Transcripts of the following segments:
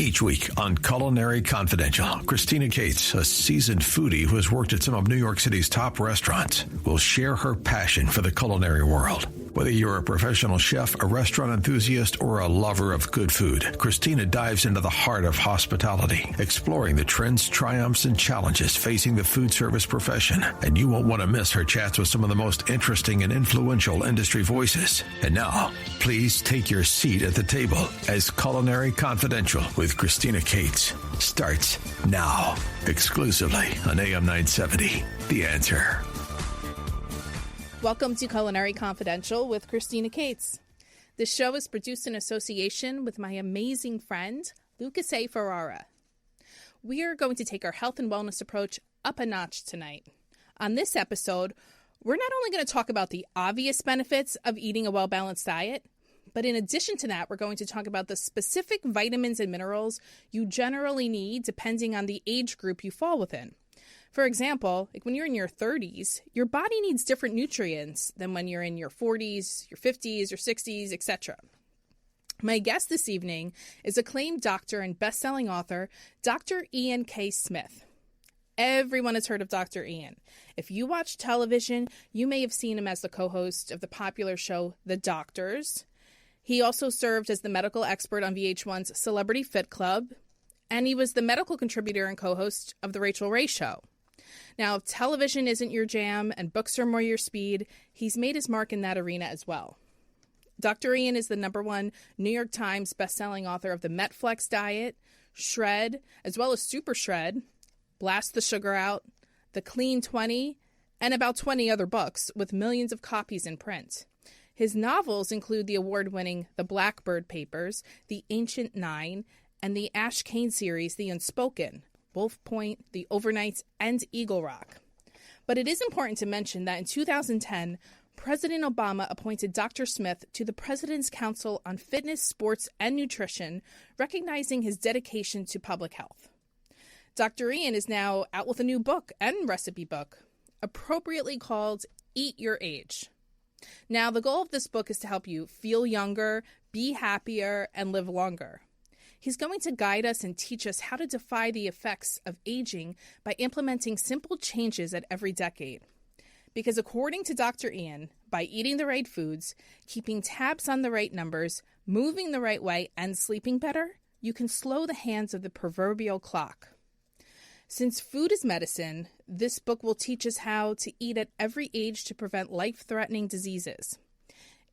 Each week on Culinary Confidential, Christina Cates, a seasoned foodie who has worked at some of New York City's top restaurants, will share her passion for the culinary world. Whether you're a professional chef, a restaurant enthusiast, or a lover of good food, Christina dives into the heart of hospitality, exploring the trends, triumphs, and challenges facing the food service profession. And you won't want to miss her chats with some of the most interesting and influential industry voices. And now, please take your seat at the table as Culinary Confidential with Christina Cates starts now, exclusively on AM 970. The Answer. Welcome to Culinary Confidential with Christina Cates. This show is produced in association with my amazing friend, Lucas A. Ferrara. We are going to take our health and wellness approach up a notch tonight. On this episode, we're not only going to talk about the obvious benefits of eating a well-balanced diet, but in addition to that, we're going to talk about the specific vitamins and minerals you generally need depending on the age group you fall within. For example, like when you're in your 30s, your body needs different nutrients than when you're in your 40s, your 50s, your 60s, etc. My guest this evening is acclaimed doctor and best-selling author, Dr. Ian K. Smith. Everyone has heard of Dr. Ian. If you watch television, you may have seen him as the co-host of the popular show The Doctors. He also served as the medical expert on VH1's Celebrity Fit Club, and he was the medical contributor and co-host of The Rachel Ray Show. Now, if television isn't your jam and books are more your speed, he's made his mark in that arena as well. Dr. Ian is the #1 New York Times bestselling author of the Metflex Diet, Shred, as well as Super Shred, Blast the Sugar Out, The Clean 20, and about 20 other books with millions of copies in print. His novels include the award-winning The Blackbird Papers, The Ancient Nine, and the Ash Kane series, The Unspoken, Wolf Point, The Overnights, and Eagle Rock. But it is important to mention that in 2010, President Obama appointed Dr. Smith to the President's Council on Fitness, Sports, and Nutrition, recognizing his dedication to public health. Dr. Ian is now out with a new book and recipe book, appropriately called Eat Your Age. Now, the goal of this book is to help you feel younger, be happier, and live longer. He's going to guide us and teach us how to defy the effects of aging by implementing simple changes at every decade. Because according to Dr. Ian, by eating the right foods, keeping tabs on the right numbers, moving the right way, and sleeping better, you can slow the hands of the proverbial clock. Since food is medicine, this book will teach us how to eat at every age to prevent life-threatening diseases.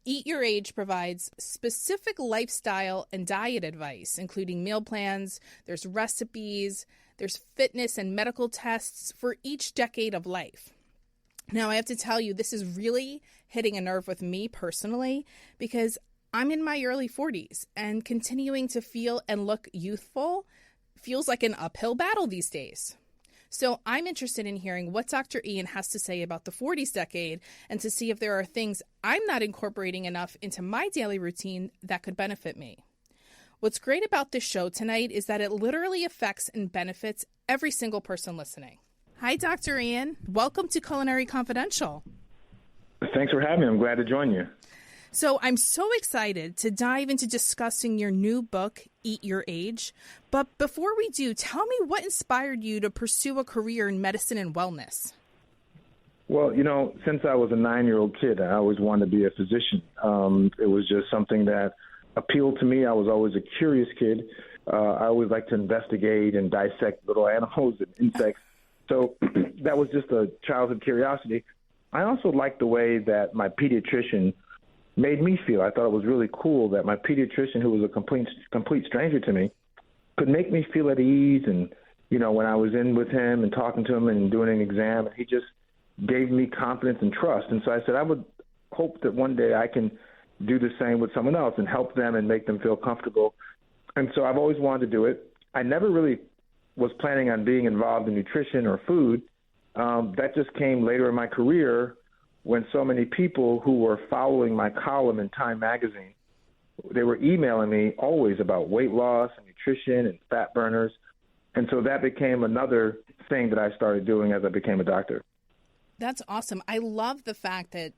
Eat Your Age provides specific lifestyle and diet advice, including meal plans, there's recipes, there's fitness and medical tests for each decade of life. Now, I have to tell you, this is really hitting a nerve with me personally because I'm in my early 40s and continuing to feel and look youthful feels like an uphill battle these days. So I'm interested in hearing what Dr. Ian has to say about the 40s decade and to see if there are things I'm not incorporating enough into my daily routine that could benefit me. What's great about this show tonight is that it literally affects and benefits every single person listening. Hi, Dr. Ian. Welcome to Culinary Confidential. Thanks for having me. I'm glad to join you. So I'm so excited to dive into discussing your new book, Eat Your Age. But before we do, tell me what inspired you to pursue a career in medicine and wellness. Well, you know, since I was a 9-year-old kid, I always wanted to be a physician. It was just something that appealed to me. I was always a curious kid. I always liked to investigate and dissect little animals and insects. So that was just a childhood curiosity. I also liked the way that my pediatrician made me feel. I thought it was really cool that my pediatrician, who was a complete stranger to me, could make me feel at ease. And, you know, when I was in with him and talking to him and doing an exam, he just gave me confidence and trust. And so I said, I would hope that one day I can do the same with someone else and help them and make them feel comfortable. And so I've always wanted to do it. I never really was planning on being involved in nutrition or food. That just came later in my career when so many people who were following my column in Time magazine, they were emailing me always about weight loss and nutrition and fat burners. And so that became another thing that I started doing as I became a doctor. That's awesome. I love the fact that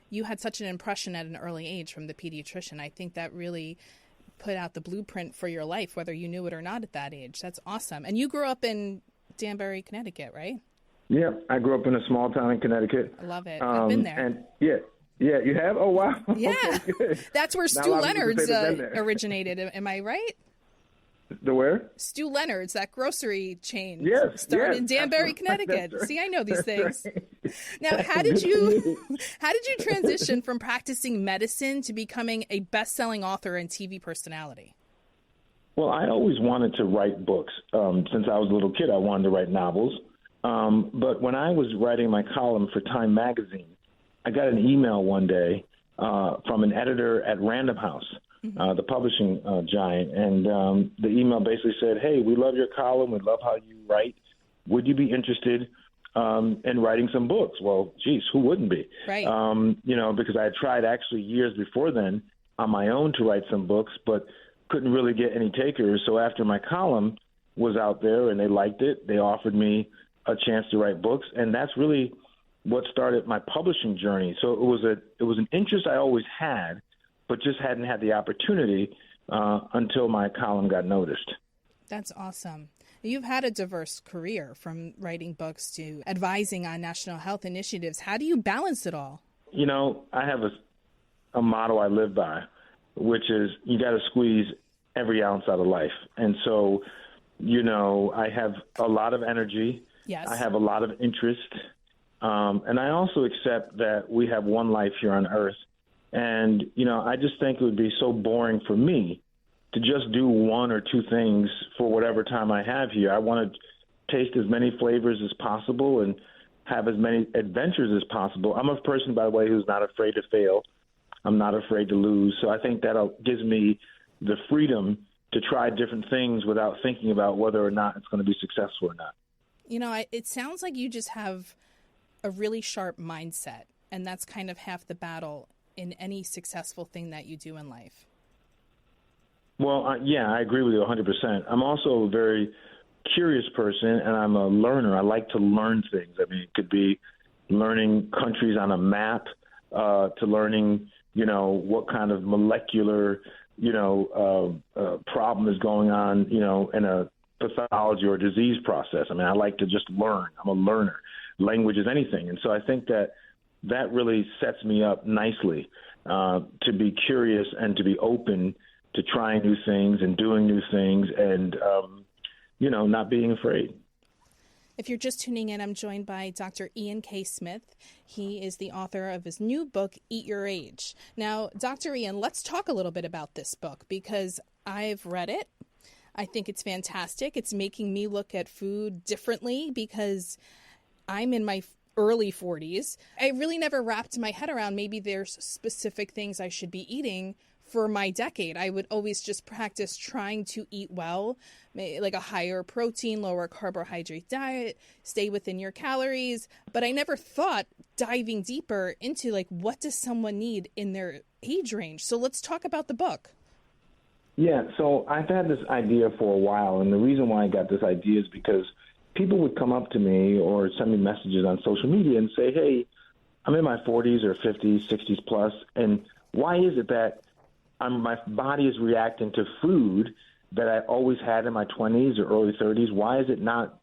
you had such an impression at an early age from the pediatrician. I think that really put out the blueprint for your life, whether you knew it or not at that age. That's awesome. And you grew up in Danbury, Connecticut, right? Yeah, I grew up in a small town in Connecticut. I love it. I've been there. And yeah, you have? Oh, wow. Yeah. Okay, good. That's where Stu Leonard's originated. Am I right? The where? Stu Leonard's, that grocery chain. Yes. Started in Danbury, Connecticut. Right. See, I know these things. Right. Now, how did you transition from practicing medicine to becoming a best-selling author and TV personality? Well, I always wanted to write books. Since I was a little kid, I wanted to write novels. But when I was writing my column for Time magazine, I got an email one day from an editor at Random House, the publishing giant. And the email basically said, hey, we love your column. We love how you write. Would you be interested in writing some books? Well, geez, who wouldn't be? Right. Because I had tried actually years before then on my own to write some books, but couldn't really get any takers. So after my column was out there and they liked it, they offered me a chance to write books. And that's really what started my publishing journey. So it was an interest I always had, but just hadn't had the opportunity until my column got noticed. That's awesome. You've had a diverse career, from writing books to advising on national health initiatives. How do you balance it all? I have a motto I live by, which is you got to squeeze every ounce out of life. And so, I have a lot of energy. Yes. I have a lot of interest. And I also accept that we have one life here on earth. And, I just think it would be so boring for me to just do one or two things for whatever time I have here. I want to taste as many flavors as possible and have as many adventures as possible. I'm a person, by the way, who's not afraid to fail. I'm not afraid to lose. So I think that gives me the freedom to try different things without thinking about whether or not it's going to be successful or not. It sounds like you just have a really sharp mindset, and that's kind of half the battle in any successful thing that you do in life. Well, I agree with you 100%. I'm also a very curious person, and I'm a learner. I like to learn things. I mean, it could be learning countries on a map, to learning, what kind of molecular, problem is going on, in a pathology or disease process. I mean, I like to just learn. I'm a learner. Language is anything. And so I think that really sets me up nicely to be curious and to be open to trying new things and doing new things and, not being afraid. If you're just tuning in, I'm joined by Dr. Ian K. Smith. He is the author of his new book, Eat Your Age. Now, Dr. Ian, let's talk a little bit about this book because I've read it. I think it's fantastic. It's making me look at food differently because I'm in my early 40s. I really never wrapped my head around maybe there's specific things I should be eating for my decade. I would always just practice trying to eat well, like a higher protein, lower carbohydrate diet, stay within your calories. But I never thought diving deeper into what does someone need in their age range. So let's talk about the book. Yeah, so I've had this idea for a while, and the reason why I got this idea is because people would come up to me or send me messages on social media and say, hey, I'm in my 40s or 50s, 60s plus, and why is it that my body is reacting to food that I always had in my 20s or early 30s? Why is it not,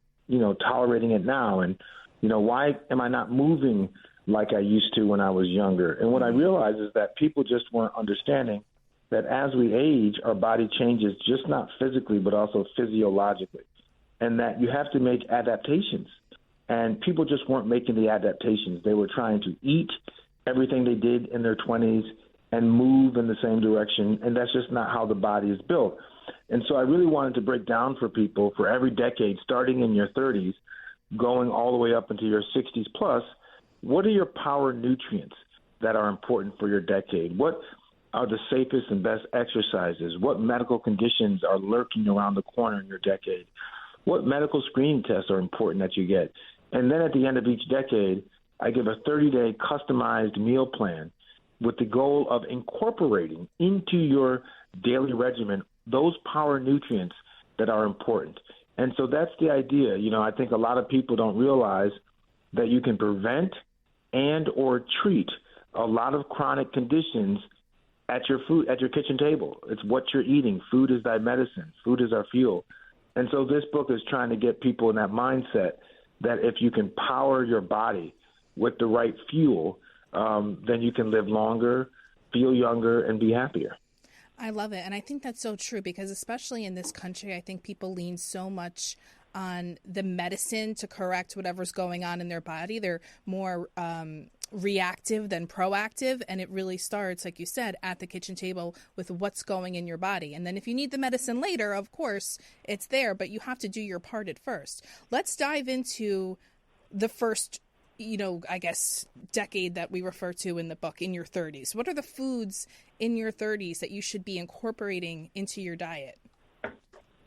tolerating it now? And, why am I not moving like I used to when I was younger? And what I realized is that people just weren't understanding that as we age, our body changes, just not physically, but also physiologically, and that you have to make adaptations. And people just weren't making the adaptations. They were trying to eat everything they did in their 20s and move in the same direction, and that's just not how the body is built. And so I really wanted to break down for people for every decade, starting in your 30s, going all the way up into your 60s plus, what are your power nutrients that are important for your decade? What are the safest and best exercises? What medical conditions are lurking around the corner in your decade? What medical screening tests are important that you get? And then at the end of each decade, I give a 30-day customized meal plan with the goal of incorporating into your daily regimen those power nutrients that are important. And so that's the idea. I think a lot of people don't realize that you can prevent and or treat a lot of chronic conditions at your kitchen table. It's what you're eating. Food is thy medicine. Food is our fuel. And so this book is trying to get people in that mindset that if you can power your body with the right fuel, then you can live longer, feel younger, and be happier. I love it. And I think that's so true because especially in this country, I think people lean so much on the medicine to correct whatever's going on in their body. They're more reactive than proactive. And it really starts, like you said, at the kitchen table with what's going in your body. And then if you need the medicine later, of course, it's there, but you have to do your part at first. Let's dive into the first, I guess, decade that we refer to in the book, in your 30s. What are the foods in your 30s that you should be incorporating into your diet?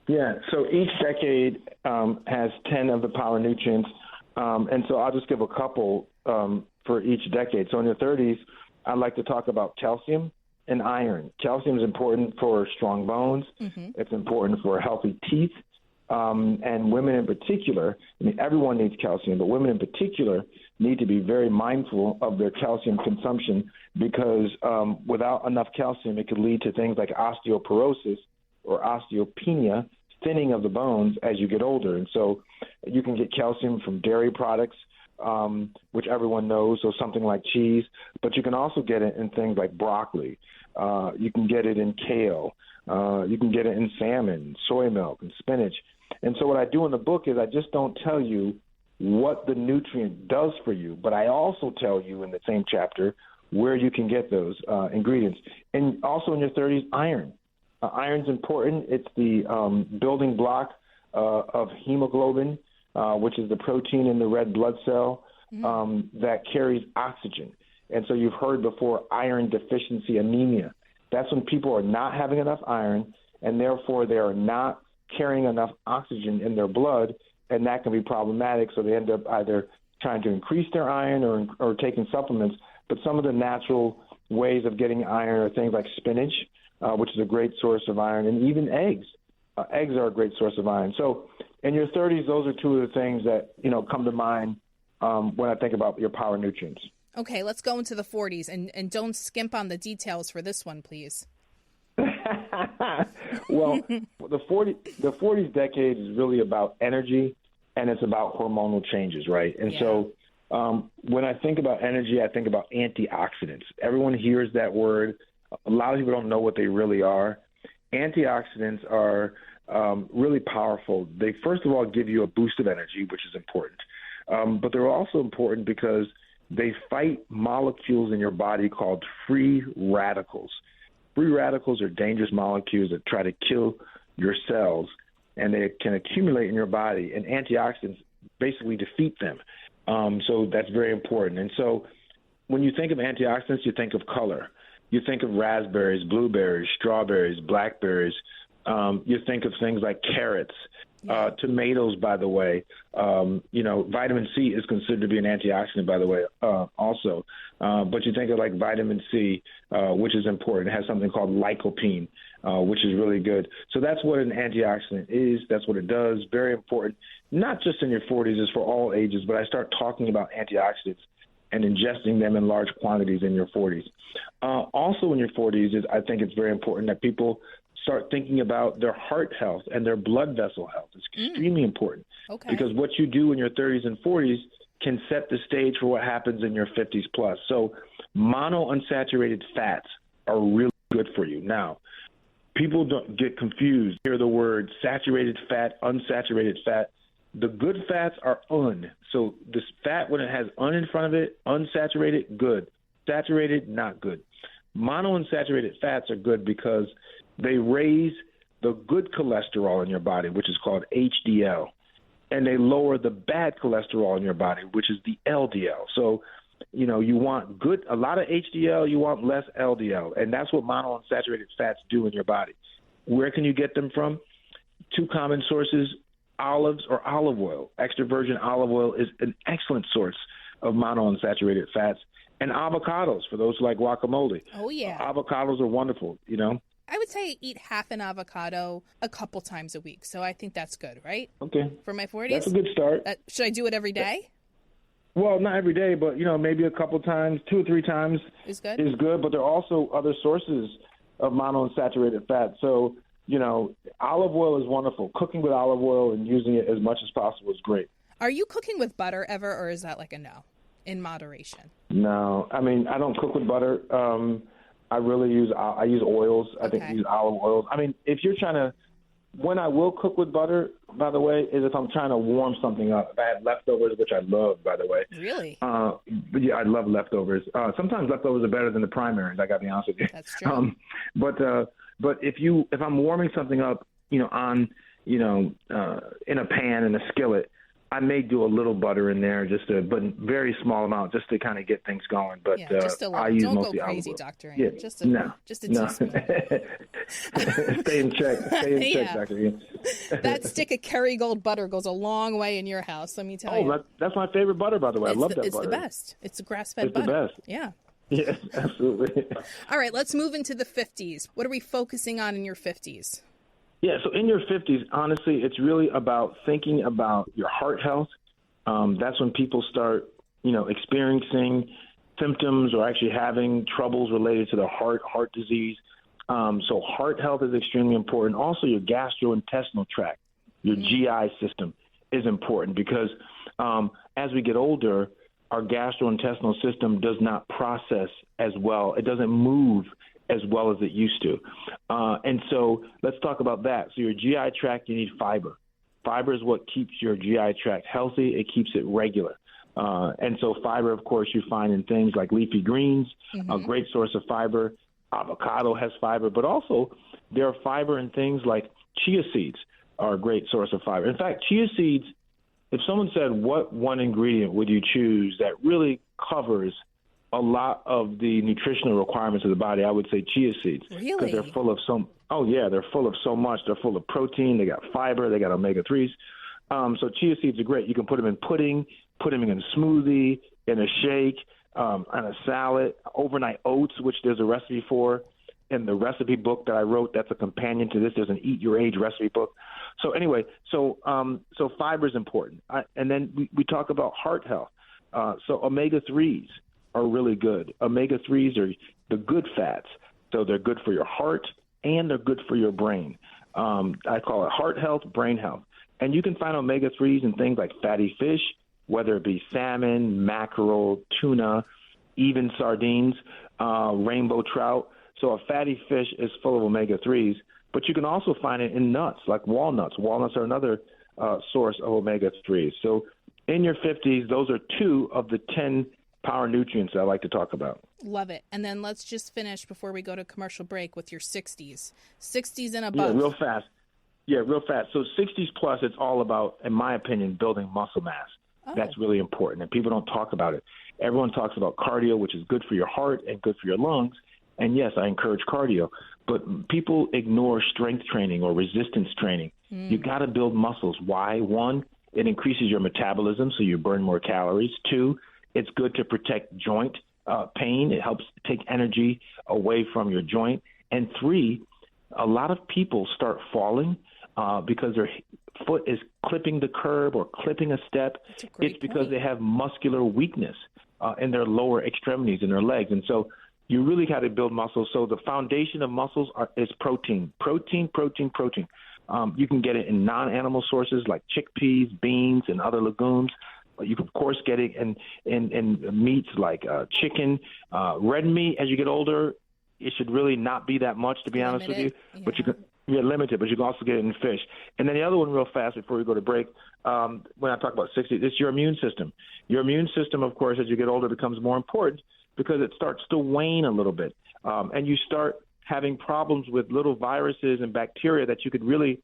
Yeah, so each decade has 10 of the power nutrients, and so I'll just give a couple for each decade. So in your 30s, I'd like to talk about calcium and iron. Calcium is important for strong bones. Mm-hmm. It's important for healthy teeth, and women in particular. I mean, everyone needs calcium, but women in particular need to be very mindful of their calcium consumption because without enough calcium, it could lead to things like osteoporosis or osteopenia, thinning of the bones as you get older. And so you can get calcium from dairy products, which everyone knows, so something like cheese, but you can also get it in things like broccoli. You can get it in kale. You can get it in salmon, soy milk, and spinach. And so what I do in the book is I just don't tell you what the nutrient does for you, but I also tell you in the same chapter where you can get those ingredients. And also in your 30s, iron. Iron's important. It's the building block of hemoglobin, which is the protein in the red blood cell that carries oxygen. And so you've heard before iron deficiency anemia. That's when people are not having enough iron, and therefore they are not carrying enough oxygen in their blood, and that can be problematic. So they end up either trying to increase their iron or taking supplements. But some of the natural ways of getting iron are things like spinach, which is a great source of iron, and even eggs. Eggs are a great source of iron. So in your 30s, those are two of the things that, come to mind when I think about your power nutrients. Okay, let's go into the 40s, and don't skimp on the details for this one, please. Well, the 40s decade is really about energy, and it's about hormonal changes, right? And so when I think about energy, I think about antioxidants. Everyone hears that word. A lot of people don't know what they really are. Antioxidants are really powerful. They, first of all, give you a boost of energy, which is important. But they're also important because they fight molecules in your body called free radicals. Free radicals are dangerous molecules that try to kill your cells, and they can accumulate in your body, and antioxidants basically defeat them. So that's very important. And so when you think of antioxidants, you think of color. You think of raspberries, blueberries, strawberries, blackberries. You think of things like carrots, tomatoes, by the way. Vitamin C is considered to be an antioxidant, by the way, also. But you think of like vitamin C, which is important. It has something called lycopene, which is really good. So that's what an antioxidant is. That's what it does. Very important, not just in your 40s, it's for all ages, but I start talking about antioxidants and ingesting them in large quantities in your 40s. Also in your 40s, I think it's very important that people start thinking about their heart health and their blood vessel health. It's extremely important because what you do in your 30s and 40s can set the stage for what happens in your 50s plus. So monounsaturated fats are really good for you. Now, people don't get confused. Hear the word saturated fat, unsaturated fat. The good fats are un. So this fat, when it has un in front of it, unsaturated, good. Saturated, not good. Monounsaturated fats are good because they raise the good cholesterol in your body, which is called HDL, and they lower the bad cholesterol in your body, which is the LDL. So, you want a lot of HDL, you want less LDL, and that's what monounsaturated fats do in your body. Where can you get them from? Two common sources: olives or olive oil. Extra virgin olive oil is an excellent source of monounsaturated fats. And avocados, for those who like guacamole. Oh, yeah. Avocados are wonderful, I would say eat half an avocado a couple times a week. So I think that's good, right? Okay. For my 40s? That's a good start. Should I do it every day? Well, not every day, but, maybe a couple times, 2 or 3 times Is good? But there are also other sources of monounsaturated fat. So, olive oil is wonderful. Cooking with olive oil and using it as much as possible is great. Are you cooking with butter ever, or is that like a no, in moderation? No, I mean, I don't cook with butter. I use oils. I think I use olive oils. I mean, if you're trying to, when I will cook with butter, by the way, is if I'm trying to warm something up. If I have leftovers, which I love, by the way. Really? Yeah, I love leftovers. Sometimes leftovers are better than the primaries. I got to be honest with you. That's true. But if I'm warming something up, in a pan in a skillet, I may do a little butter in there, but very small amount, just to kind of get things going. But just a little. I use Don't mostly go crazy, olive oil. Dr. Ian. Yeah, Just a teaspoon. Stay in check. Dr. Ian. That stick of Kerrygold butter goes a long way in your house, let me tell you. That's my favorite butter, by the way. I love that butter. It's the best. It's grass-fed butter. It's the best. Yeah. Yes, absolutely. All right, let's move into the 50s. What are we focusing on in your 50s? Yeah, so in your 50s, honestly, it's really about thinking about your heart health. That's when people start, experiencing symptoms or actually having troubles related to the heart disease. So heart health is extremely important. Also, your gastrointestinal tract, your GI system is important because as we get older, our gastrointestinal system does not process as well. It doesn't move as well as it used to. And so let's talk about that. So your GI tract, you need fiber. Fiber is what keeps your GI tract healthy. It keeps it regular. And so fiber, of course, you find in things like leafy greens, a great source of fiber. Avocado has fiber, but also there are fiber in things like chia seeds are a great source of fiber. In fact, chia seeds, if someone said, what one ingredient would you choose that really covers a lot of the nutritional requirements of the body, I would say chia seeds. Really? Because they're full of they're full of so much. They're full of protein. They got fiber. They got omega-3s. So chia seeds are great. You can put them in pudding, put them in a smoothie, in a shake, on a salad, overnight oats, which there's a recipe for in the recipe book that I wrote. That's a companion to this. There's an Eat Your Age recipe book. So anyway, so fiber is important. And then we talk about heart health. So omega-3s are really good. Omega-3s are the good fats. So they're good for your heart and they're good for your brain. I call it heart health, brain health. And you can find omega-3s in things like fatty fish, whether it be salmon, mackerel, tuna, even sardines, rainbow trout. So a fatty fish is full of omega-3s, but you can also find it in nuts like walnuts. Walnuts are another source of omega-3s. So in your 50s, those are 2 of the 10 power nutrients I like to talk about. Love it. And then let's just finish before we go to commercial break with your 60s. 60s and above. Yeah, real fast. So 60s plus, it's all about, in my opinion, building muscle mass. Oh. That's really important, and people don't talk about it. Everyone talks about cardio, which is good for your heart and good for your lungs. And yes, I encourage cardio, but people ignore strength training or resistance training. You got to build muscles. Why? 1, it increases your metabolism, so you burn more calories. 2, it's good to protect joint pain. It helps take energy away from your joint. And 3, a lot of people start falling because their foot is clipping the curb or clipping a step. It's because they have muscular weakness in their lower extremities, in their legs. And so you really got to build muscles. So the foundation of muscles is protein. Protein. You can get it in non-animal sources like chickpeas, beans, and other legumes. You can, of course, get it in meats like chicken. Red meat, as you get older, it should really not be that much, to be honest with you. Yeah. But you can limited, but you can also get it in fish. And then the other one real fast before we go to break, when I talk about 60, it's your immune system. Your immune system, of course, as you get older, becomes more important because it starts to wane a little bit. And you start having problems with little viruses and bacteria that you could really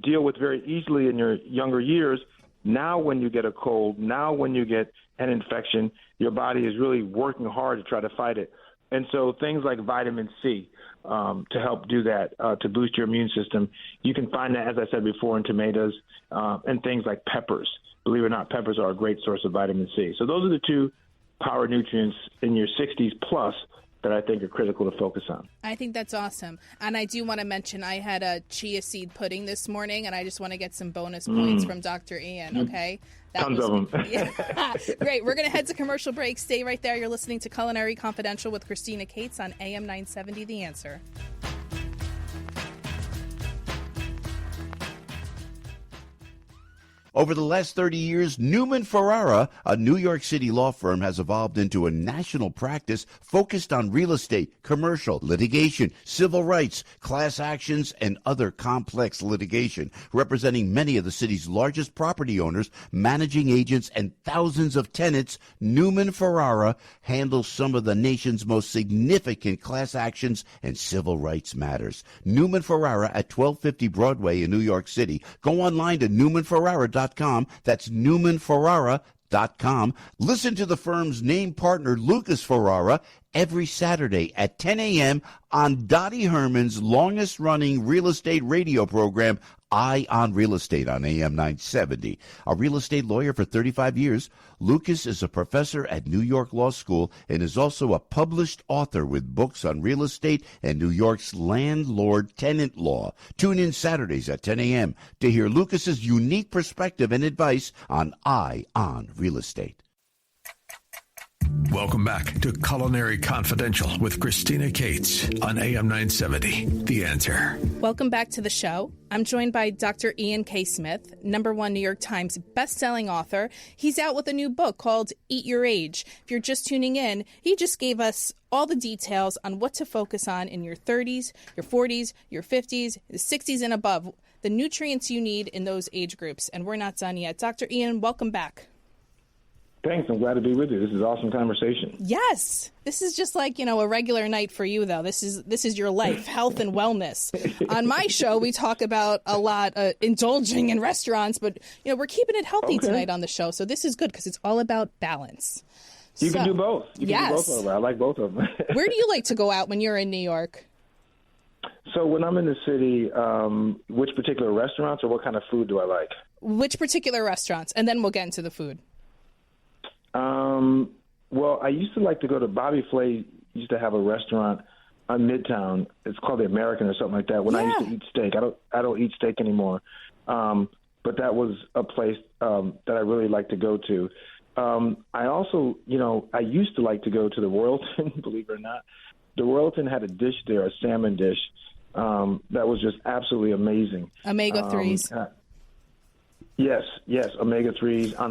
deal with very easily in your younger years. Now when you get a cold, now when you get an infection, your body is really working hard to try to fight it. And so things like vitamin C to help do that, to boost your immune system. You can find that, as I said before, in tomatoes and things like peppers. Believe it or not, peppers are a great source of vitamin C. So those are the 2 power nutrients in your 60s plus that I think are critical to focus on. I think that's awesome. And I do want to mention I had a chia seed pudding this morning, and I just want to get some bonus points from Dr. Ian, okay? Tons of them. Yeah. Great. We're going to head to commercial break. Stay right there. You're listening to Culinary Confidential with Christina Cates on AM 970 The Answer. Over the last 30 years, Newman Ferrara, a New York City law firm, has evolved into a national practice focused on real estate, commercial, litigation, civil rights, class actions, and other complex litigation, representing many of the city's largest property owners, managing agents, and thousands of tenants. Newman Ferrara handles some of the nation's most significant class actions and civil rights matters. Newman Ferrara at 1250 Broadway in New York City. Go online to newmanferrara.com. That's newmanferrara.com. Listen to the firm's name partner, Lucas Ferrara, every Saturday at 10 a.m. on Dottie Herman's longest-running real estate radio program, Eye on Real Estate on AM 970. A real estate lawyer for 35 years, Lucas is a professor at New York Law School and is also a published author with books on real estate and New York's landlord-tenant law. Tune in Saturdays at 10 a.m. to hear Lucas's unique perspective and advice on Eye on Real Estate. Welcome back to Culinary Confidential with Christina Cates on AM 970. The Answer. Welcome back to the show. I'm joined by Dr. Ian K. Smith, #1 New York Times best-selling author. He's out with a new book called Eat Your Age. If you're just tuning in, he just gave us all the details on what to focus on in your 30s, your 40s, your 50s, the 60s and above, the nutrients you need in those age groups. And we're not done yet. Dr. Ian, welcome back. Thanks. I'm glad to be with you. This is an awesome conversation. Yes. This is just like, a regular night for you, though. This is your life, health and wellness. On my show, we talk about a lot indulging in restaurants, but, we're keeping it healthy tonight on the show. So this is good because it's all about balance. You can do both. You can do both of them. I like both of them. Where do you like to go out when you're in New York? So when I'm in the city, which particular restaurants or what kind of food do I like? Which particular restaurants? And then we'll get into the food. Well, I used to like to go to Bobby Flay. Used to have a restaurant on Midtown. It's called the American or something like that. When I used to eat steak, I don't eat steak anymore. But that was a place that I really like to go to. I also, I used to like to go to the Royalton. Believe it or not, the Royalton had a dish there, a salmon dish, that was just absolutely amazing. Omega-3s. Yes, omega-3s on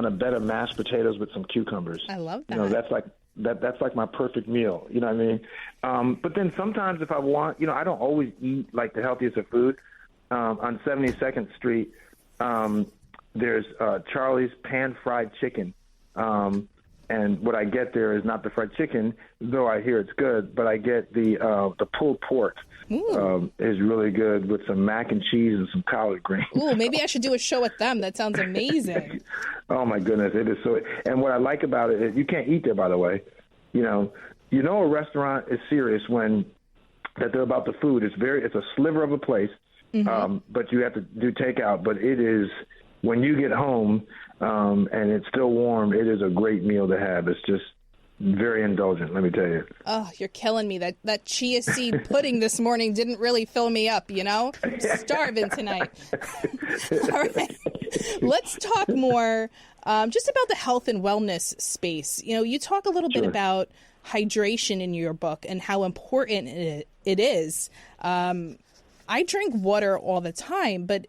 a bed of mashed potatoes with some cucumbers. I love that. That's like my perfect meal. You know what I mean? But then sometimes if I want, I don't always eat like the healthiest of food. On 72nd Street, there's Charlie's pan-fried chicken. And what I get there is not the fried chicken, though I hear it's good, but I get the pulled pork. Is really good with some mac and cheese and some collard greens. Ooh, maybe I should do a show with them. That sounds amazing. Oh my goodness, it is so. And what I like about it is you can't eat there, by the way. A restaurant is serious when that they're about the food. It's a sliver of a place, but you have to do takeout. But it is when you get home and it's still warm. It is a great meal to have. It's just very indulgent, let me tell you. Oh, you're killing me. That chia seed pudding this morning didn't really fill me up, I'm starving tonight. All right. Let's talk more just about the health and wellness space. You talk a little bit about hydration in your book and how important it is. I drink water all the time, but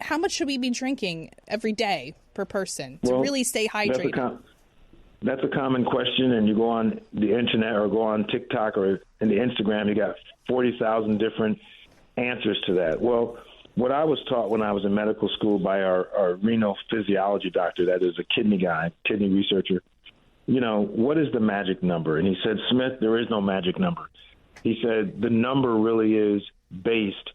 how much should we be drinking every day per person to really stay hydrated? That's a common question, and you go on the internet or go on TikTok or in the Instagram, you got 40,000 different answers to that. Well, what I was taught when I was in medical school by our renal physiology doctor, that is a kidney researcher, what is the magic number? And he said, Smith, there is no magic number. He said the number really is based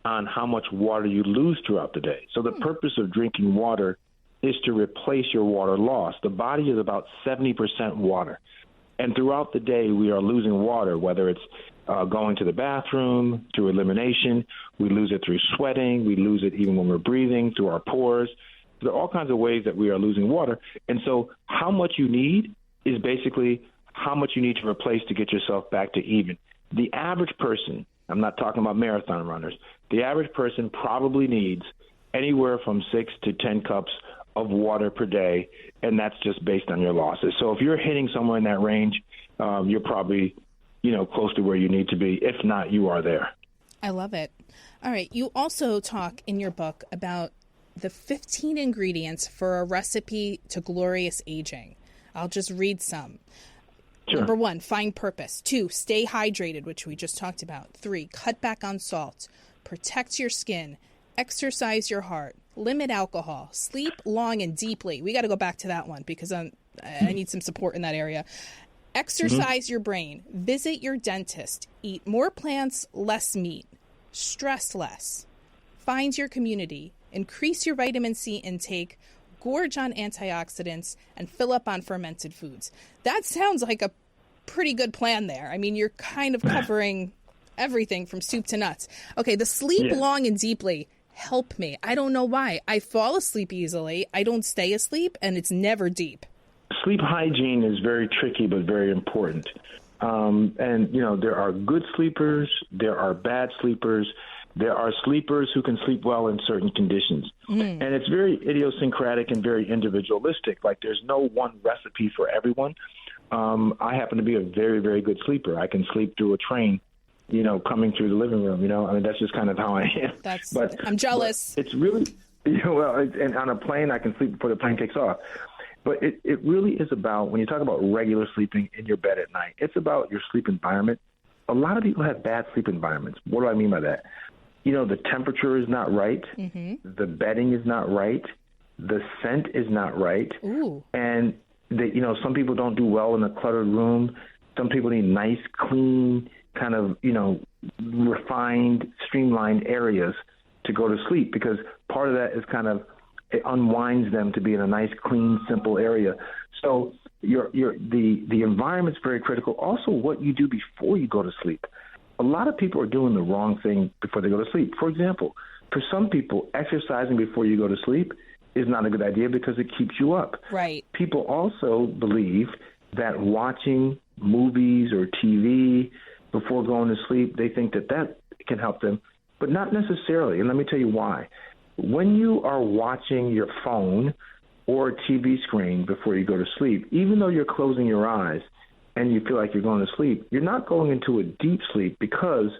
on how much water you lose throughout the day. So the purpose of drinking water is to replace your water loss. The body is about 70% water. And throughout the day, we are losing water, whether it's going to the bathroom, through elimination. We lose it through sweating. We lose it even when we're breathing, through our pores. There are all kinds of ways that we are losing water. And so how much you need is basically how much you need to replace to get yourself back to even. The average person, I'm not talking about marathon runners, the average person probably needs anywhere from 6 to 10 cups of water per day, and that's just based on your losses. So if you're hitting somewhere in that range, you're probably, close to where you need to be. If not, you are there. I love it. All right. You also talk in your book about the 15 ingredients for a recipe to glorious aging. I'll just read some. Sure. Number 1, find purpose. 2, stay hydrated, which we just talked about. 3, cut back on salt. Protect your skin. Exercise your heart. Limit alcohol. Sleep long and deeply. We got to go back to that one because I need some support in that area. Exercise your brain. Visit your dentist. Eat more plants, less meat. Stress less. Find your community. Increase your vitamin C intake. Gorge on antioxidants, and fill up on fermented foods. That sounds like a pretty good plan there. I mean, you're kind of covering everything from soup to nuts. Okay, the sleep long and deeply. Help me. I don't know why. I fall asleep easily. I don't stay asleep, and it's never deep. Sleep hygiene is very tricky but very important. There are good sleepers. There are bad sleepers. There are sleepers who can sleep well in certain conditions. And it's very idiosyncratic and very individualistic. Like there's no one recipe for everyone. I happen to be a very, very good sleeper. I can sleep through a train, coming through the living room. I mean, that's just kind of how I am. I'm jealous. But it's really, and on a plane, I can sleep before the plane takes off. But it really is about, when you talk about regular sleeping in your bed at night, it's about your sleep environment. A lot of people have bad sleep environments. What do I mean by that? The temperature is not right. The bedding is not right. The scent is not right. Ooh. And, some people don't do well in a cluttered room. Some people need nice, clean, kind of, refined, streamlined areas to go to sleep, because part of that is kind of, it unwinds them to be in a nice, clean, simple area. So the environment's very critical. Also, what you do before you go to sleep. A lot of people are doing the wrong thing before they go to sleep. For example, for some people, exercising before you go to sleep is not a good idea because it keeps you up. Right. People also believe that watching movies or TV before going to sleep, they think that can help them, but not necessarily. And let me tell you why. When you are watching your phone or a TV screen before you go to sleep, even though you're closing your eyes and you feel like you're going to sleep, you're not going into a deep sleep because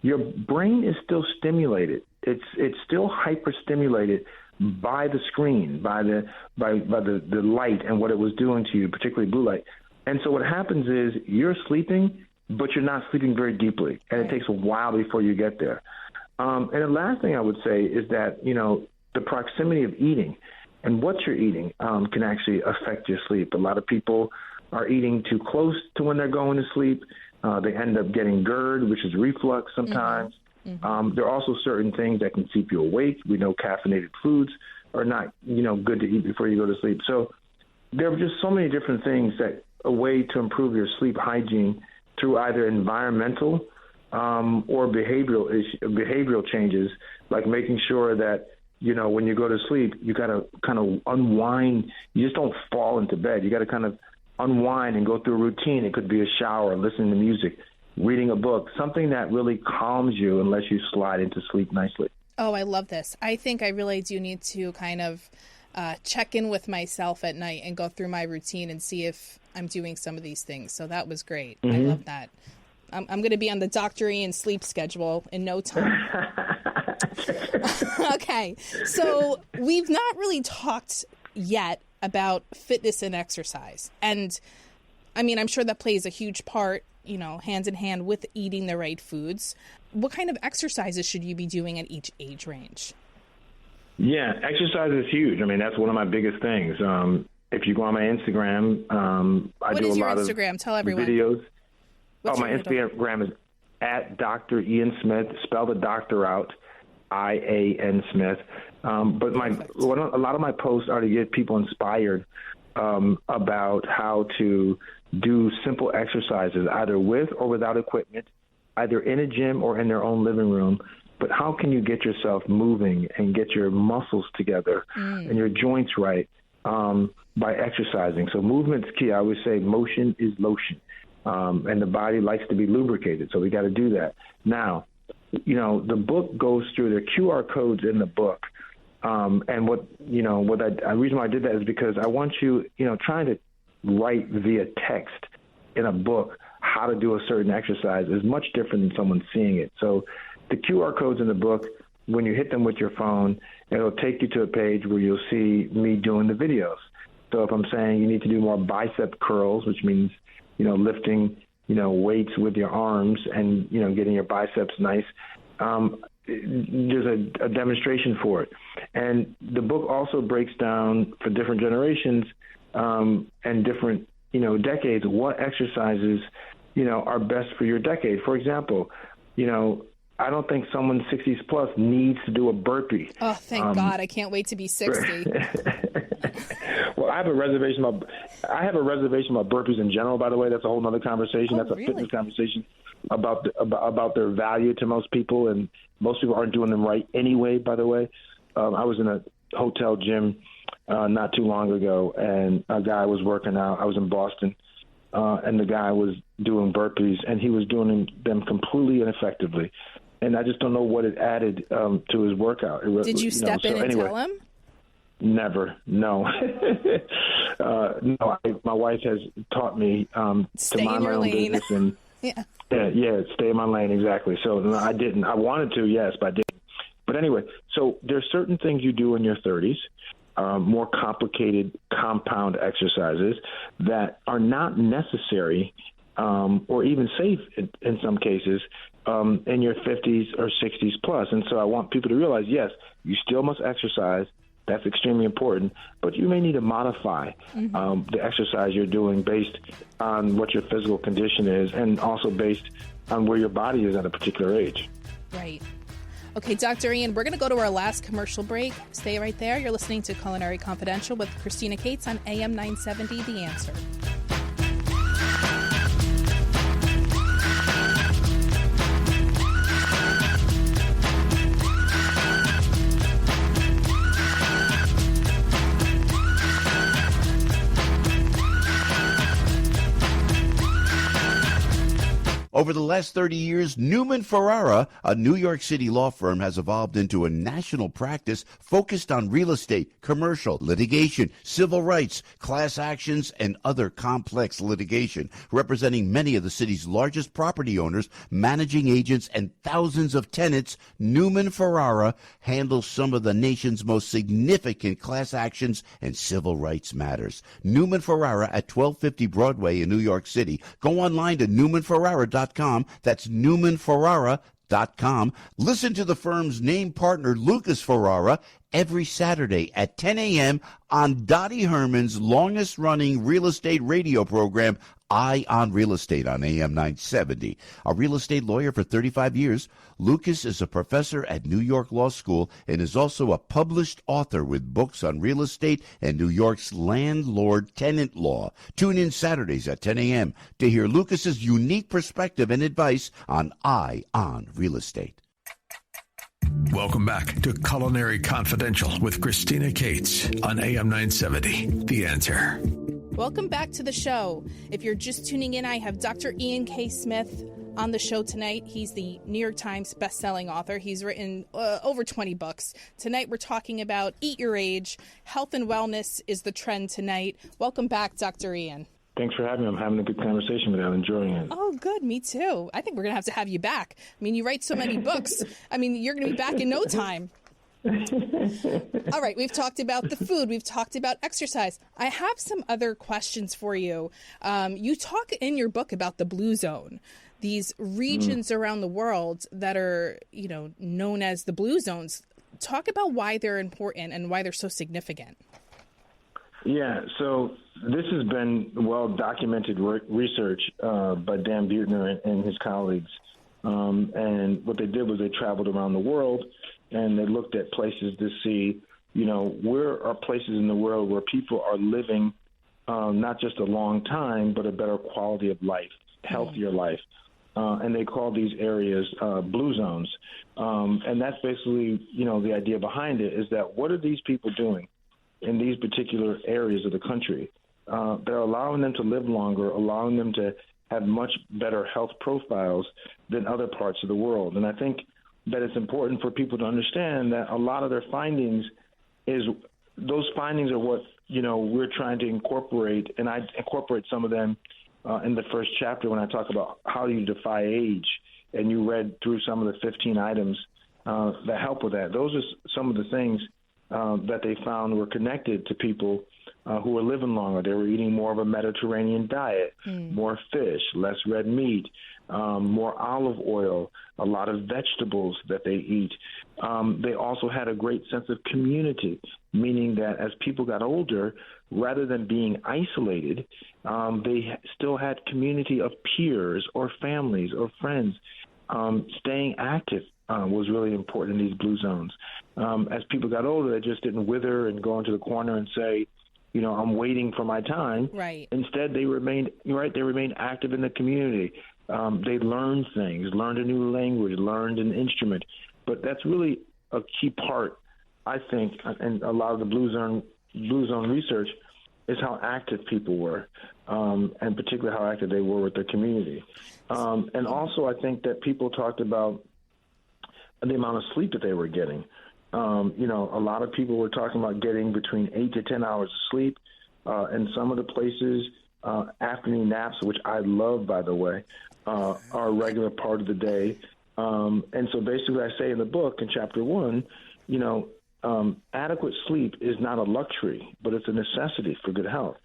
your brain is still stimulated. It's still hyperstimulated by the screen, by the light and what it was doing to you, particularly blue light. And so what happens is you're sleeping, but you're not sleeping very deeply, and it takes a while before you get there. And the last thing I would say is that, the proximity of eating and what you're eating can actually affect your sleep. A lot of people are eating too close to when they're going to sleep. They end up getting GERD, which is reflux sometimes. There are also certain things that can keep you awake. We know caffeinated foods are not, good to eat before you go to sleep. So there are just so many different things that a way to improve your sleep hygiene through either environmental or behavioral changes, like making sure that, when you go to sleep, you got to kind of unwind. You just don't fall into bed. You got to kind of unwind and go through a routine. It could be a shower, listening to music, reading a book, something that really calms you and lets you slide into sleep nicely. Oh, I love this. I think I really do need to kind of check in with myself at night and go through my routine and see if I'm doing some of these things. So that was great. I love that. I'm going to be on the Dr. Ian sleep schedule in no time. Okay. So we've not really talked yet about fitness and exercise. And I mean, I'm sure that plays a huge part, hand in hand with eating the right foods. What kind of exercises should you be doing at each age range? Yeah, exercise is huge. I mean, that's one of my biggest things. If you go on my Instagram, I do a lot of Instagram? Tell everyone. Videos. What's my Instagram is at Dr. Ian Smith. Spell the doctor out, IAN Smith. But a lot of my posts are to get people inspired about how to do simple exercises, either with or without equipment, either in a gym or in their own living room. But how can you get yourself moving and get your muscles together and your joints right by exercising. So movement's key. I always say motion is lotion, and the body likes to be lubricated. So we got to do that. Now, the book goes through the QR codes in the book. And the reason why I did that is because I want you, trying to write via text in a book how to do a certain exercise is much different than someone seeing it. So the QR codes in the book, when you hit them with your phone, it'll take you to a page where you'll see me doing the videos. So if I'm saying you need to do more bicep curls, which means, lifting, weights with your arms and, getting your biceps nice, there's a demonstration for it. And the book also breaks down for different generations and different, decades, what exercises, are best for your decade. For example, I don't think someone 60s plus needs to do a burpee. Oh, thank God. I can't wait to be 60. Well, I have a reservation about burpees in general, by the way. That's a whole other conversation. That's a fitness conversation about their value to most people, and most people aren't doing them right anyway, by the way. I was in a hotel gym not too long ago, and a guy was working out. I was in Boston, and the guy was doing burpees, and he was doing them completely ineffectively. And I just don't know what it added to his workout. Did you step in and tell him? Never, no. No, my wife has taught me to mind my own business and stay in my lane, exactly. So no, I didn't. I wanted to, yes, but I didn't. But anyway, so there's certain things you do in your 30s, more complicated compound exercises that are not necessary or even safe in some cases in your 50s or 60s plus. And so I want people to realize, yes, you still must exercise. That's extremely important, but you may need to modify the exercise you're doing based on what your physical condition is and also based on where your body is at a particular age. Right. Okay, Dr. Ian, we're going to go to our last commercial break. Stay right there. You're listening to Culinary Confidential with Christina Cates on AM 970, The Answer. Over the last 30 years, Newman Ferrara, a New York City law firm, has evolved into a national practice focused on real estate, commercial, litigation, civil rights, class actions, and other complex litigation, representing many of the city's largest property owners, managing agents, and thousands of tenants. Newman Ferrara handles some of the nation's most significant class actions and civil rights matters. Newman Ferrara at 1250 Broadway in New York City. Go online to newmanferrara.com. That's newmanferrara.com. Listen to the firm's name partner, Lucas Ferrara, every Saturday at 10 a.m. on Dottie Herman's longest-running real estate radio program, Eye on Real Estate on AM 970. A real estate lawyer for 35 years, Lucas is a professor at New York Law School and is also a published author with books on real estate and New York's landlord-tenant law. Tune in Saturdays at 10 a.m. to hear Lucas's unique perspective and advice on Eye on Real Estate. Welcome back to Culinary Confidential with Christina Cates on AM 970, The Answer. Welcome back to the show. If you're just tuning in, I have Dr. Ian K. Smith on the show tonight. He's the New York Times bestselling author. He's written over 20 books. Tonight we're talking about Eat Your Age. Health and wellness is the trend tonight. Welcome back, Dr. Ian. Thanks for having me. I'm having a good conversation with you. I'm enjoying it. Oh, good. Me too. I think we're going to have you back. I mean, you write so many books. I mean, you're going to be back in no time. All right, we've talked about the food. We've talked about exercise. I have some other questions for you. You talk in your book about the Blue Zone, these regions around the world that are, known as the Blue Zones. Talk about why they're important and why they're so significant. Yeah, so this has been well-documented research by Dan Buettner and his colleagues. And what they did was they traveled around the world and they looked at places to see, where are places in the world where people are living not just a long time, but a better quality of life, healthier life. And they call these areas blue zones. And that's basically, the idea behind it is that what are these people doing in these particular areas of the country that are allowing them to live longer, allowing them to have much better health profiles than other parts of the world. And I think that it's important for people to understand that a lot of their findings are what, we're trying to incorporate, and I incorporate some of them in the first chapter when I talk about how you defy age, and you read through some of the 15 items that help with that. Those are some of the things that they found were connected to people who were living longer. They were eating more of a Mediterranean diet, more fish, less red meat, more olive oil, a lot of vegetables that they eat. They also had a great sense of community, meaning that as people got older, rather than being isolated, they still had community of peers or families or friends. Staying active was really important in these blue zones. As people got older, they just didn't wither and go into the corner and say, I'm waiting for my time. Right. Instead, they remained active in the community. They learned things, learned a new language, learned an instrument. But that's really a key part, I think, and a lot of the blue zone research is how active people were, and particularly how active they were with their community. And also, I think that people talked about the amount of sleep that they were getting. A lot of people were talking about getting between 8 to 10 hours of sleep. And some of the places, afternoon naps, which I love, by the way, are a regular part of the day. And so basically I say in the book in chapter 1, adequate sleep is not a luxury, but it's a necessity for good health.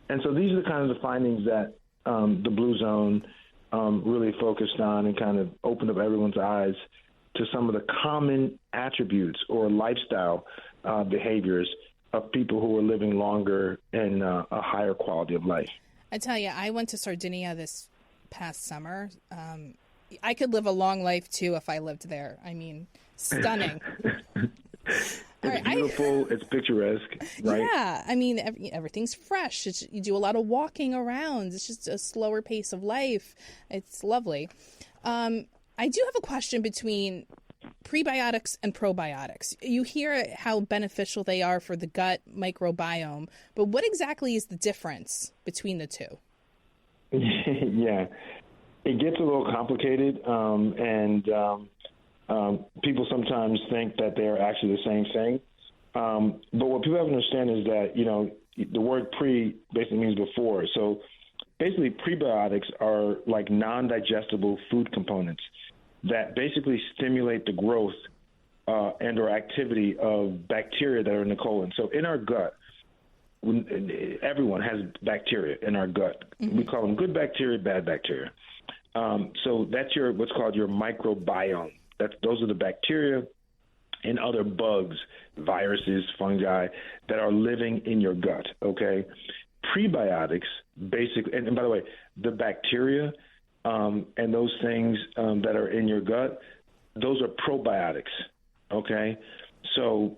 And so these are the kinds of findings that the Blue Zone really focused on and kind of opened up everyone's eyes to some of the common attributes or lifestyle behaviors of people who are living longer and a higher quality of life. I tell you, I went to Sardinia this past summer. I could live a long life, too, if I lived there. I mean, stunning. It's beautiful. It's picturesque, right? Yeah. I mean, everything's fresh. You do a lot of walking around. It's just a slower pace of life. It's lovely. I do have a question between prebiotics and probiotics. You hear how beneficial they are for the gut microbiome, but what exactly is the difference between the two? Yeah, it gets a little complicated, and people sometimes think that they're actually the same thing. But what people have to understand is that, the word pre basically means before. So basically prebiotics are like non-digestible food components that basically stimulate the growth and or activity of bacteria that are in the colon. So in our gut, everyone has bacteria in our gut. Mm-hmm. We call them good bacteria, bad bacteria. So that's what's called your microbiome. Those are the bacteria and other bugs, viruses, fungi that are living in your gut, okay? Prebiotics, basically, and by the way, the bacteria and those things that are in your gut, those are probiotics, okay? So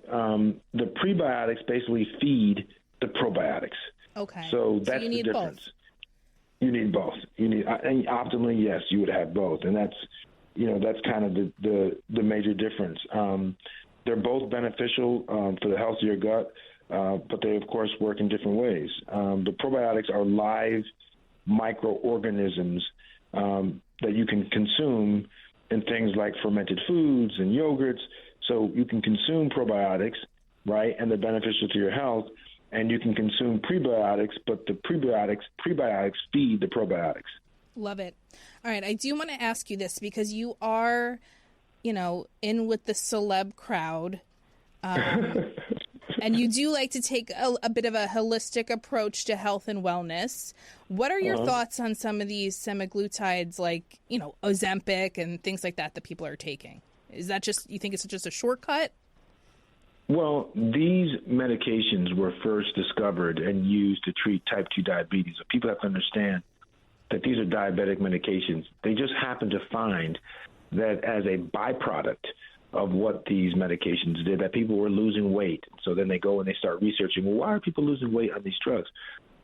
the prebiotics basically feed the probiotics. Okay. So that's the difference. Both. You need both. And optimally, yes, you would have both, and that's kind of the major difference. They're both beneficial for the health of your gut, but they of course work in different ways. The probiotics are live microorganisms that you can consume in things like fermented foods and yogurts. So you can consume probiotics, right, and they're beneficial to your health. And you can consume prebiotics, but the prebiotics feed the probiotics. Love it. All right, I do want to ask you this because you are, in with the celeb crowd. And you do like to take a bit of a holistic approach to health and wellness. What are your thoughts on some of these semaglutides like, Ozempic and things like that people are taking? Is that you think it's just a shortcut? Well, these medications were first discovered and used to treat type 2 diabetes. So people have to understand that these are diabetic medications. They just happen to find that as a byproduct of what these medications did, that people were losing weight. So then they go and they start researching, well, why are people losing weight on these drugs?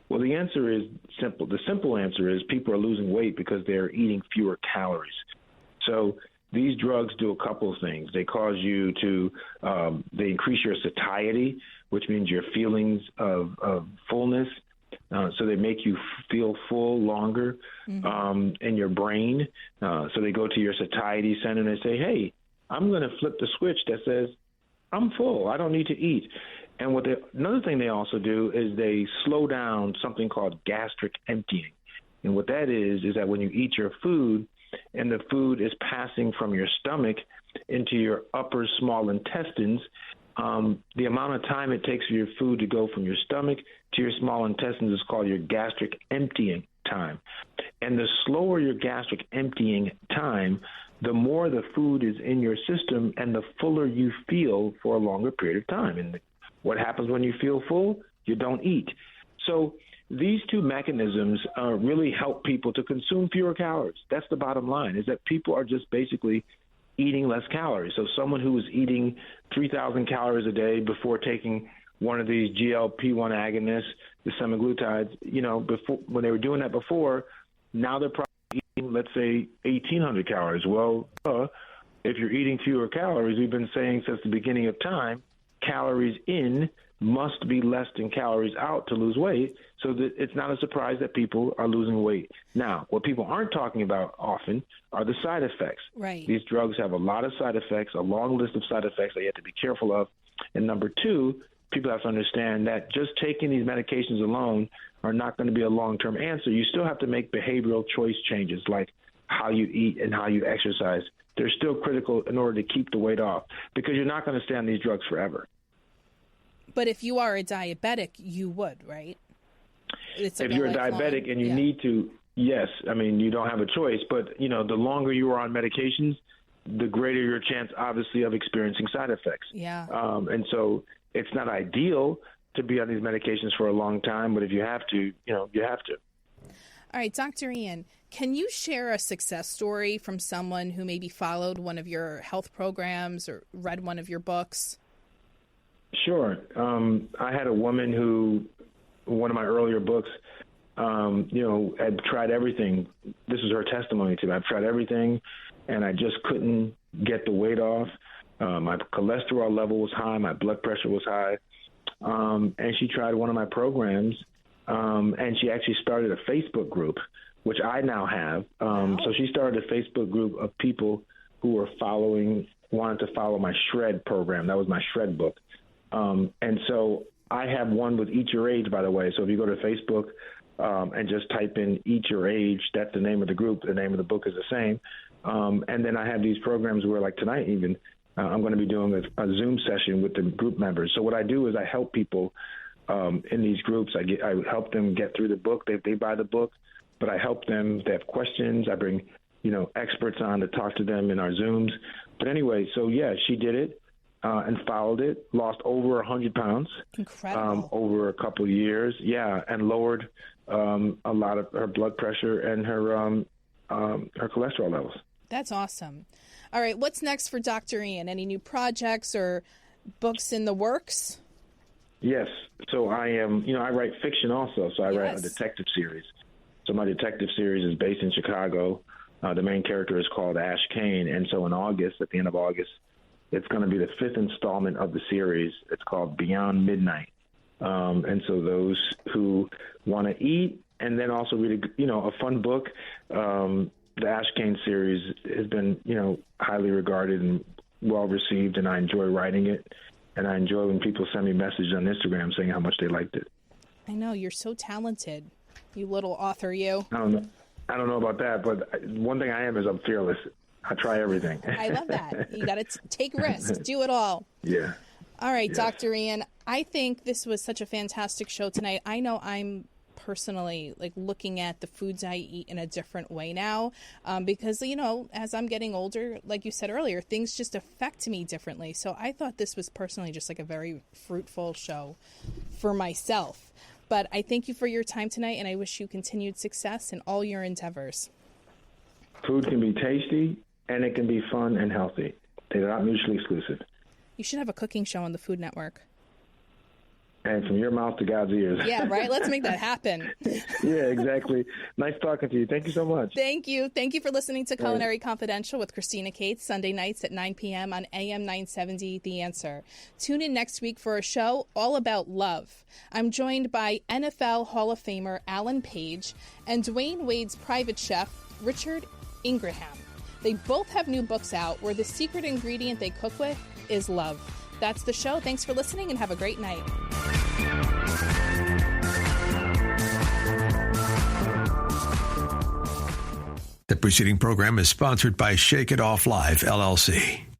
Well, the answer is simple. The simple answer is people are losing weight because they're eating fewer calories. So these drugs do a couple of things. They cause you to, they increase your satiety, which means your feelings of fullness. So they make you feel full longer in your brain. So they go to your satiety center and they say, hey, I'm going to flip the switch that says, I'm full. I don't need to eat. And another thing they also do is they slow down something called gastric emptying. And what that is that when you eat your food and the food is passing from your stomach into your upper small intestines, the amount of time it takes for your food to go from your stomach to your small intestines is called your gastric emptying time. And the slower your gastric emptying time, the more the food is in your system and the fuller you feel for a longer period of time. And what happens when you feel full? You don't eat. So these two mechanisms really help people to consume fewer calories. That's the bottom line, is that people are just basically eating less calories. So someone who was eating 3,000 calories a day before taking one of these GLP-1 agonists, the semaglutides, before, when they were doing that before, now they're probably eating, let's say, 1,800 calories. Well, if you're eating fewer calories, we've been saying since the beginning of time, calories in must be less than calories out to lose weight, so that it's not a surprise that people are losing weight. Now, what people aren't talking about often are the side effects. Right. These drugs have a lot of side effects, a long list of side effects that you have to be careful of. And number two, people have to understand that just taking these medications alone are not going to be a long-term answer. You still have to make behavioral choice changes, like how you eat and how you exercise. They're still critical in order to keep the weight off, because you're not going to stay on these drugs forever. But if you are a diabetic, you would, right? If you're a diabetic and you need to, yes. I mean, you don't have a choice. But, the longer you are on medications, the greater your chance, obviously, of experiencing side effects. Yeah. And so it's not ideal to be on these medications for a long time. But if you have to, you have to. All right, Dr. Ian, can you share a success story from someone who maybe followed one of your health programs or read one of your books? Sure. I had a woman who, one of my earlier books, had tried everything. This is her testimony to me. I've tried everything, and I just couldn't get the weight off. My cholesterol level was high. My blood pressure was high. And she tried one of my programs, and she actually started a Facebook group, which I now have. So she started a Facebook group of people who were wanted to follow my SHRED program. That was my SHRED book. And so I have one with Eat Your Age, by the way. So if you go to Facebook and just type in Eat Your Age, that's the name of the group. The name of the book is the same. And then I have these programs where, like tonight even, I'm going to be doing a Zoom session with the group members. So what I do is I help people in these groups. I help them get through the book. They buy the book, but I help them. If they have questions, I bring, experts on to talk to them in our Zooms. But anyway, so yeah, she did it. And followed it, lost over 100 pounds. Incredible. Over a couple of years, and lowered a lot of her blood pressure and her cholesterol levels. That's awesome. All right, what's next for Dr. Ian? Any new projects or books in the works? Yes. So I am, I write fiction also. So I write a detective series. So my detective series is based in Chicago. The main character is called Ash Kane. And so in August, at the end of August, it's going to be the 5th installment of the series. It's called Beyond Midnight. And so those who want to eat and then also read a fun book, the Ash Kane series has been, highly regarded and well received, and I enjoy writing it. And I enjoy when people send me messages on Instagram saying how much they liked it. I know, you're so talented, you little author, you. I don't know about that, but one thing I am is I'm fearless. I try everything. I love that. You got to take risks, do it all. Yeah. All right, yes. Dr. Ian, I think this was such a fantastic show tonight. I know I'm personally looking at the foods I eat in a different way now because, as I'm getting older, like you said earlier, things just affect me differently. So I thought this was personally just a very fruitful show for myself. But I thank you for your time tonight, and I wish you continued success in all your endeavors. Food can be tasty, and it can be fun and healthy. They're not mutually exclusive. You should have a cooking show on the Food Network. And from your mouth to God's ears. Yeah, right? Let's make that happen. Yeah, exactly. Nice talking to you. Thank you so much. Thank you. Thank you for listening to Culinary Confidential with Christina Cates, Sunday nights at 9 p.m. on AM 970, The Answer. Tune in next week for a show all about love. I'm joined by NFL Hall of Famer Alan Page and Dwayne Wade's private chef, Richard Ingraham. They both have new books out where the secret ingredient they cook with is love. That's the show. Thanks for listening and have a great night. The preceding program is sponsored by Shake It Off Live, LLC.